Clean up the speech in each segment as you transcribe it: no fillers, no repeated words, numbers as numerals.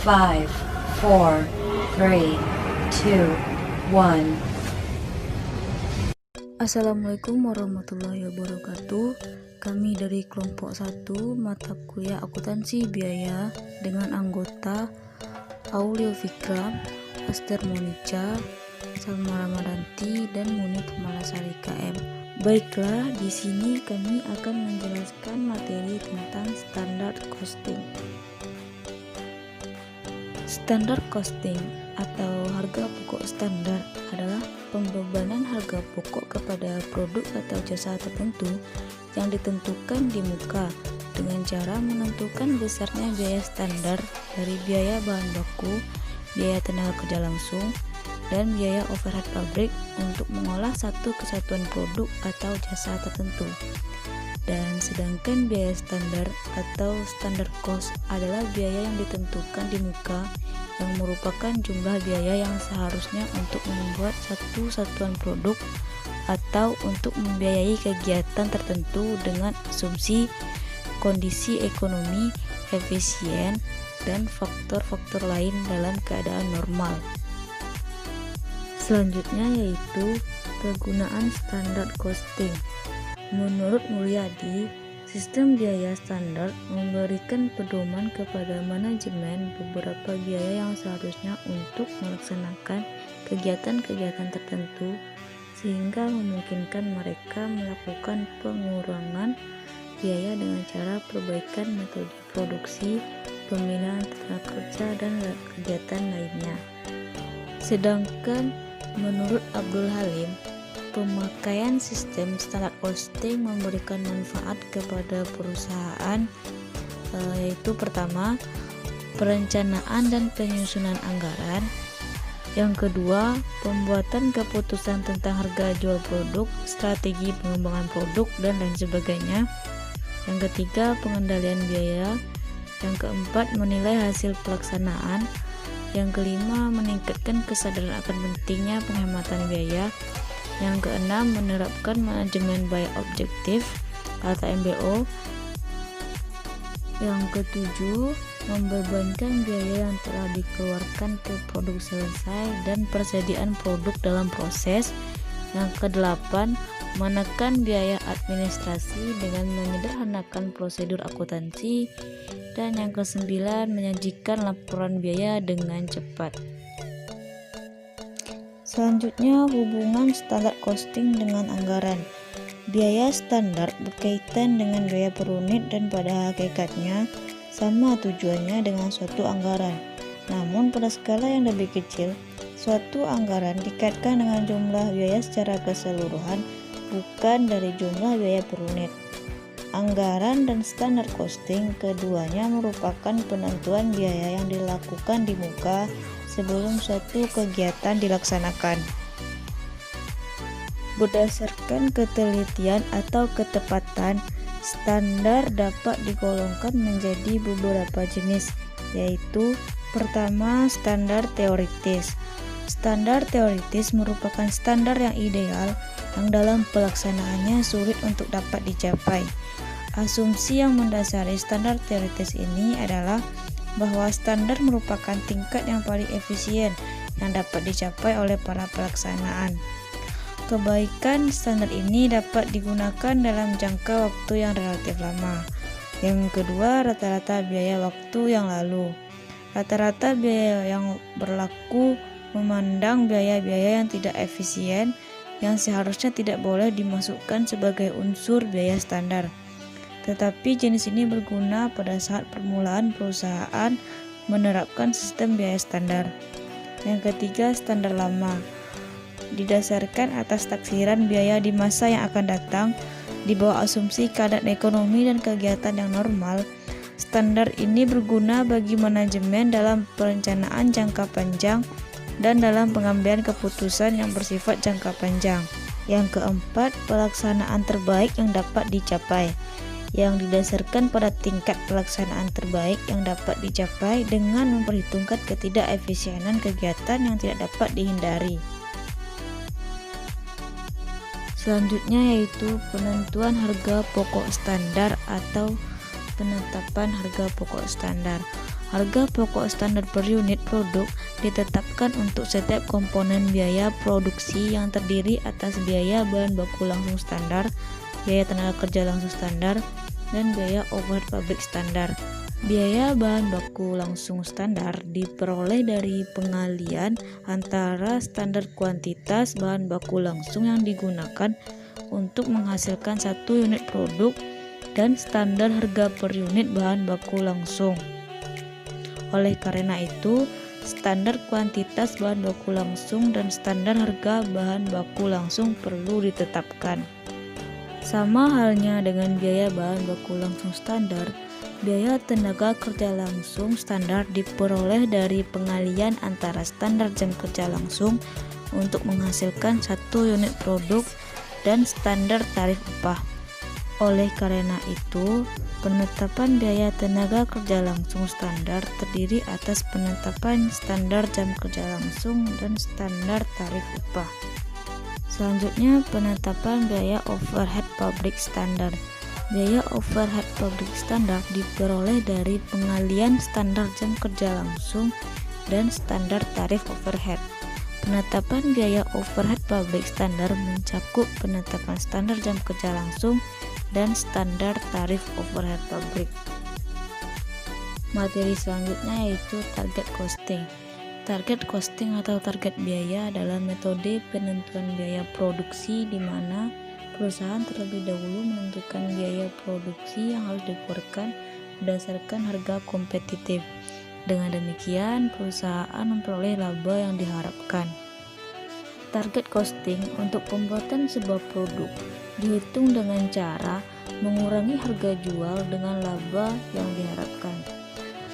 5, 4, 3, 2, 1. Assalamualaikum warahmatullahi wabarakatuh. Kami dari kelompok 1 mata kuliah akuntansi biaya dengan anggota Aulio Fikram, Aster Monica, Salma Ramadanti, dan Munit Malasari KM. Baiklah, di sini kami akan menjelaskan materi tentang standar costing. Standar costing atau harga pokok standar adalah pembebanan harga pokok kepada produk atau jasa tertentu yang ditentukan di muka dengan cara menentukan besarnya biaya standar dari biaya bahan baku, biaya tenaga kerja langsung, dan biaya overhead pabrik untuk mengolah satu kesatuan produk atau jasa tertentu. Dan sedangkan biaya standar atau standard cost adalah biaya yang ditentukan di muka yang merupakan jumlah biaya yang seharusnya untuk membuat satu satuan produk atau untuk membiayai kegiatan tertentu dengan asumsi kondisi ekonomi efisien dan faktor-faktor lain dalam keadaan normal. Selanjutnya yaitu kegunaan standar costing. Menurut Mulyadi, sistem biaya standar memberikan pedoman kepada manajemen beberapa biaya yang seharusnya untuk melaksanakan kegiatan-kegiatan tertentu sehingga memungkinkan mereka melakukan pengurangan biaya dengan cara perbaikan metode produksi, pembinaan tenaga kerja, dan kegiatan lainnya. Sedangkan menurut Abdul Halim, pemakaian sistem standar costing memberikan manfaat kepada perusahaan, yaitu pertama, perencanaan dan penyusunan anggaran. Yang kedua, pembuatan keputusan tentang harga jual produk, strategi pengembangan produk, dan lain sebagainya. Yang ketiga, pengendalian biaya. Yang keempat, menilai hasil pelaksanaan. Yang kelima, meningkatkan kesadaran akan pentingnya penghematan biaya. Yang keenam, menerapkan manajemen biaya objektif atau MBO. Yang ketujuh, membebankan biaya yang telah dikeluarkan ke produk selesai dan persediaan produk dalam proses. Yang kedelapan, menekan biaya administrasi dengan menyederhanakan prosedur akuntansi. Dan yang kesembilan, menyajikan laporan biaya dengan cepat. Selanjutnya, hubungan standar costing dengan anggaran. Biaya standar berkaitan dengan biaya per unit dan pada hakikatnya sama tujuannya dengan suatu anggaran. Namun pada skala yang lebih kecil, suatu anggaran dikaitkan dengan jumlah biaya secara keseluruhan, bukan dari jumlah biaya per unit. Anggaran dan standar costing keduanya merupakan penentuan biaya yang dilakukan di muka sebelum suatu kegiatan dilaksanakan. Berdasarkan ketelitian atau ketepatan, standar dapat digolongkan menjadi beberapa jenis, yaitu pertama, standar teoritis. Standar teoritis merupakan standar yang ideal yang dalam pelaksanaannya sulit untuk dapat dicapai. Asumsi yang mendasari standar teoritis ini adalah bahwa standar merupakan tingkat yang paling efisien yang dapat dicapai oleh para pelaksanaan. Kebaikan standar ini dapat digunakan dalam jangka waktu yang relatif lama. Yang kedua, rata-rata biaya waktu yang lalu. Rata-rata biaya yang berlaku memandang biaya-biaya yang tidak efisien yang seharusnya tidak boleh dimasukkan sebagai unsur biaya standar. Tetapi jenis ini berguna pada saat permulaan perusahaan menerapkan sistem biaya standar. Yang ketiga, standar lama. Didasarkan atas taksiran biaya di masa yang akan datang, di bawah asumsi keadaan ekonomi dan kegiatan yang normal, standar ini berguna bagi manajemen dalam perencanaan jangka panjang dan dalam pengambilan keputusan yang bersifat jangka panjang. Yang keempat, pelaksanaan terbaik yang dapat dicapai, yang didasarkan pada tingkat pelaksanaan terbaik yang dapat dicapai dengan memperhitungkan ketidakefisienan kegiatan yang tidak dapat dihindari. Selanjutnya yaitu penentuan harga pokok standar atau penetapan harga pokok standar. Harga pokok standar per unit produk ditetapkan untuk setiap komponen biaya produksi yang terdiri atas biaya bahan baku langsung standar, biaya tenaga kerja langsung standar, dan biaya overhead pabrik standar. Biaya bahan baku langsung standar diperoleh dari pengalian antara standar kuantitas bahan baku langsung yang digunakan untuk menghasilkan satu unit produk dan standar harga per unit bahan baku langsung. Oleh karena itu, standar kuantitas bahan baku langsung dan standar harga bahan baku langsung perlu ditetapkan. Sama halnya dengan biaya bahan baku langsung standar, biaya tenaga kerja langsung standar diperoleh dari pengalian antara standar jam kerja langsung untuk menghasilkan satu unit produk dan standar tarif upah. Oleh karena itu, penetapan biaya tenaga kerja langsung standar terdiri atas penetapan standar jam kerja langsung dan standar tarif upah. Selanjutnya, penetapan biaya overhead pabrik standar. Biaya overhead pabrik standar diperoleh dari pengalian standar jam kerja langsung dan standar tarif overhead. Penetapan biaya overhead pabrik standar mencakup penetapan standar jam kerja langsung dan standar tarif overhead pabrik. Materi selanjutnya yaitu target costing. Target costing atau target biaya adalah metode penentuan biaya produksi di mana perusahaan terlebih dahulu menentukan biaya produksi yang harus dikeluarkan berdasarkan harga kompetitif. Dengan demikian, perusahaan memperoleh laba yang diharapkan. Target costing untuk pembuatan sebuah produk dihitung dengan cara mengurangi harga jual dengan laba yang diharapkan.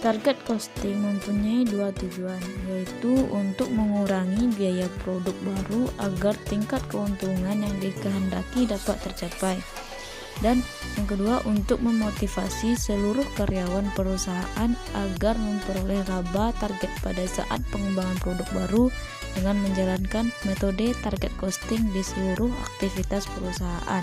Target costing mempunyai dua tujuan, yaitu untuk mengurangi biaya produk baru agar tingkat keuntungan yang dikehendaki dapat tercapai, dan yang kedua untuk memotivasi seluruh karyawan perusahaan agar memperoleh laba target pada saat pengembangan produk baru dengan menjalankan metode target costing di seluruh aktivitas perusahaan.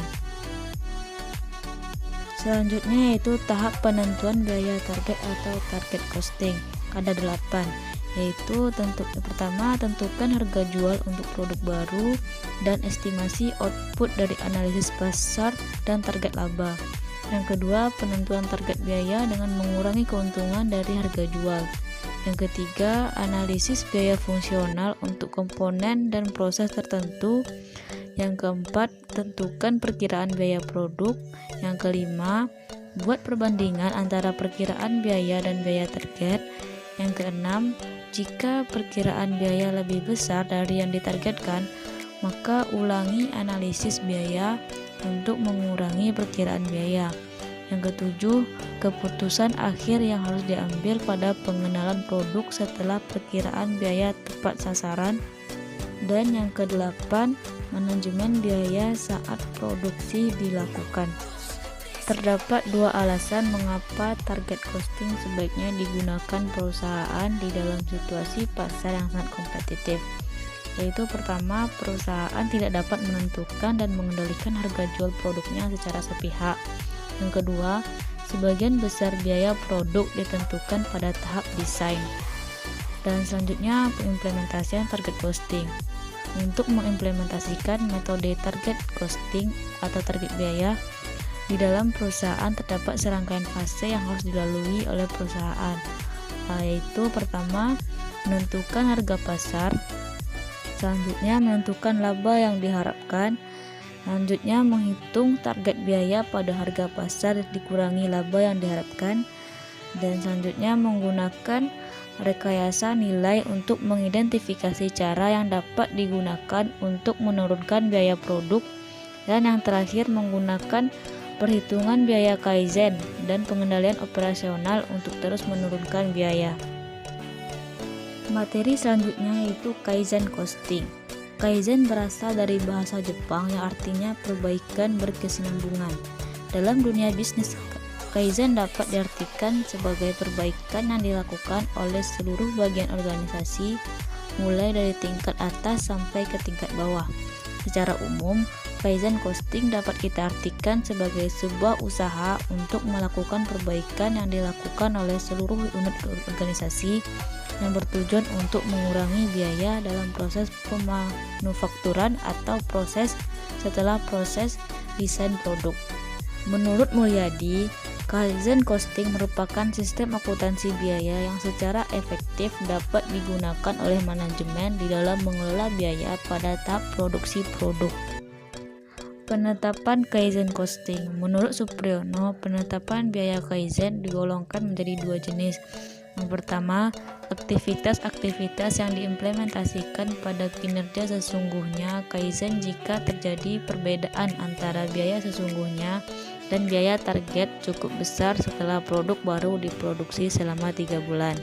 Selanjutnya yaitu tahap penentuan biaya target atau target costing. Ada 8, yaitu pertama, tentukan harga jual untuk produk baru dan estimasi output dari analisis pasar dan target laba. Yang kedua, penentuan target biaya dengan mengurangi keuntungan dari harga jual. Yang ketiga, analisis biaya fungsional untuk komponen dan proses tertentu. Yang keempat, tentukan perkiraan biaya produk. Yang kelima, buat perbandingan antara perkiraan biaya dan biaya target. Yang keenam, jika perkiraan biaya lebih besar dari yang ditargetkan, maka ulangi analisis biaya untuk mengurangi perkiraan biaya. Yang ketujuh, keputusan akhir yang harus diambil pada pengenalan produk setelah perkiraan biaya tepat sasaran. Dan yang kedelapan, manajemen biaya saat produksi dilakukan. Terdapat dua alasan mengapa target costing sebaiknya digunakan perusahaan di dalam situasi pasar yang sangat kompetitif. Yaitu pertama, perusahaan tidak dapat menentukan dan mengendalikan harga jual produknya secara sepihak. Yang kedua, sebagian besar biaya produk ditentukan pada tahap desain. Dan selanjutnya, pengimplementasian target costing. Untuk mengimplementasikan metode target costing atau target biaya di dalam perusahaan terdapat serangkaian fase yang harus dilalui oleh perusahaan, yaitu pertama, menentukan harga pasar, selanjutnya menentukan laba yang diharapkan, selanjutnya menghitung target biaya pada harga pasar dikurangi laba yang diharapkan, dan selanjutnya menggunakan rekayasa nilai untuk mengidentifikasi cara yang dapat digunakan untuk menurunkan biaya produk, dan yang terakhir menggunakan perhitungan biaya kaizen dan pengendalian operasional untuk terus menurunkan biaya. Materi selanjutnya yaitu kaizen costing. Kaizen berasal dari bahasa Jepang yang artinya perbaikan berkesinambungan. Dalam dunia bisnis, kaizen dapat diartikan sebagai perbaikan yang dilakukan oleh seluruh bagian organisasi, mulai dari tingkat atas sampai ke tingkat bawah. Secara umum, Kaizen costing dapat kita artikan sebagai sebuah usaha untuk melakukan perbaikan yang dilakukan oleh seluruh unit organisasi yang bertujuan untuk mengurangi biaya dalam proses pemanufakturan atau proses setelah proses desain produk. Menurut Mulyadi, Kaizen costing merupakan sistem akuntansi biaya yang secara efektif dapat digunakan oleh manajemen di dalam mengelola biaya pada tahap produksi produk. Penetapan Kaizen costing. Menurut Supriyono, penetapan biaya Kaizen digolongkan menjadi dua jenis. Yang pertama, aktivitas-aktivitas yang diimplementasikan pada kinerja sesungguhnya Kaizen jika terjadi perbedaan antara biaya sesungguhnya dan biaya target cukup besar setelah produk baru diproduksi selama 3 bulan.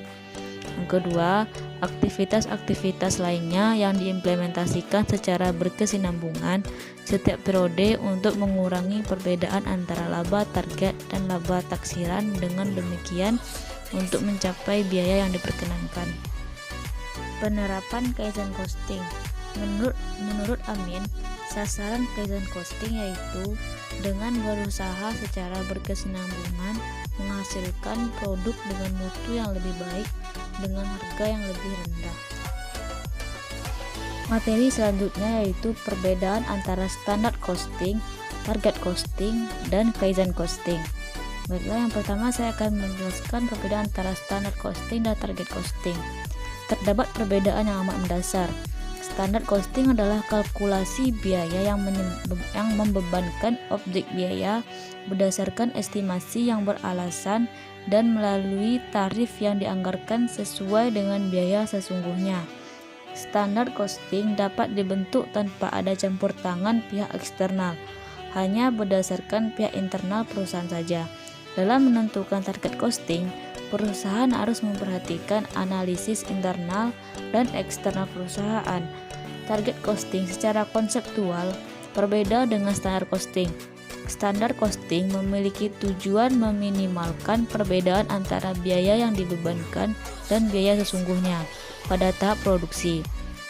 Yang kedua, aktivitas-aktivitas lainnya yang diimplementasikan secara berkesinambungan setiap periode untuk mengurangi perbedaan antara laba target dan laba taksiran, dengan demikian untuk mencapai biaya yang diperkenankan. Penerapan Kaizen costing. Menurut Amin, sasaran Kaizen costing yaitu dengan berusaha secara berkesinambungan menghasilkan produk dengan mutu yang lebih baik dengan harga yang lebih rendah. Materi selanjutnya yaitu perbedaan antara standar costing, target costing, dan Kaizen costing. Baiklah, yang pertama saya akan menjelaskan perbedaan antara standar costing dan target costing. Terdapat perbedaan yang amat mendasar. Standar costing adalah kalkulasi biaya yang membebankan objek biaya berdasarkan estimasi yang beralasan dan melalui tarif yang dianggarkan sesuai dengan biaya sesungguhnya. Standar costing dapat dibentuk tanpa ada campur tangan pihak eksternal, hanya berdasarkan pihak internal perusahaan saja. Dalam menentukan target costing, perusahaan harus memperhatikan analisis internal dan eksternal perusahaan. Target costing secara konseptual berbeda dengan standar costing. Standar costing memiliki tujuan meminimalkan perbedaan antara biaya yang dibebankan dan biaya sesungguhnya pada tahap produksi.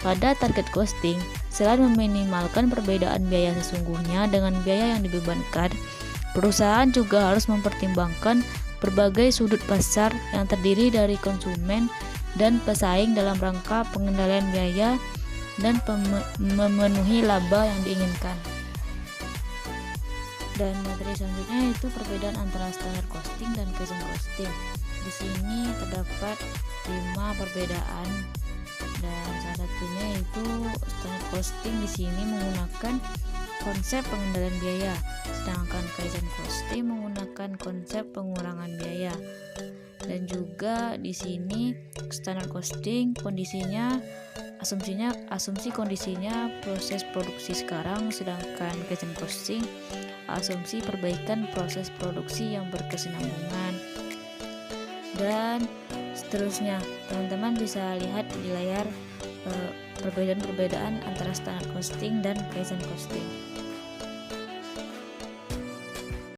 Pada target costing, selain meminimalkan perbedaan biaya sesungguhnya dengan biaya yang dibebankan, perusahaan juga harus mempertimbangkan berbagai sudut pasar yang terdiri dari konsumen dan pesaing dalam rangka pengendalian biaya dan memenuhi laba yang diinginkan. Dan materi selanjutnya yaitu perbedaan antara standar costing dan Kaizen costing. Di sini terdapat 5 perbedaan, dan salah satunya yaitu standar costing di sini menggunakan konsep pengendalian biaya, sedangkan Kaizen costing menggunakan konsep pengurangan biaya. Dan juga di sini standar costing asumsi kondisinya proses produksi sekarang, sedangkan Kaizen costing asumsi perbaikan proses produksi yang berkesinambungan. Dan seterusnya, teman-teman bisa lihat di layar perbedaan-perbedaan antara standar costing dan Kaizen costing.